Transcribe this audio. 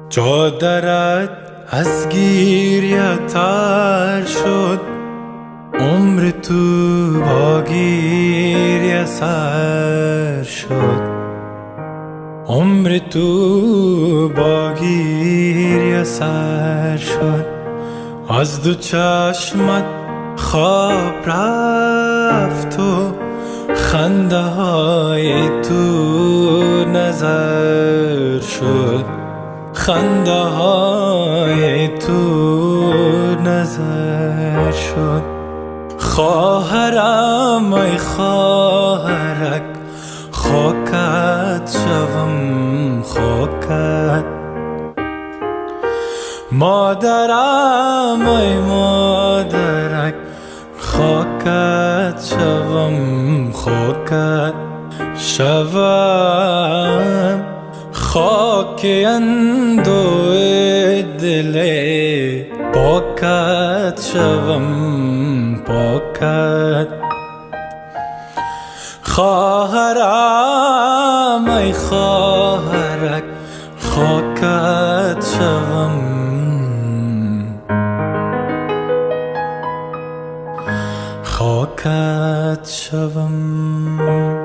چادرت از گریه تر شد، عمر تو با گریه سر شد، عمر تو با گریه سر شد. از دو چشمت خواب رفت و خنده های تو نظر شد، خنده های تو نظر شد. خواهرم ای خواهرک، خاکت شوم خاکت. مادرم ای مادرک، خاکت شوم خاکت شوم. خاک اندوه دل پاکت شوم پاکت. خواهرم ای خواهرک، خاکت شوم خاکت شوم.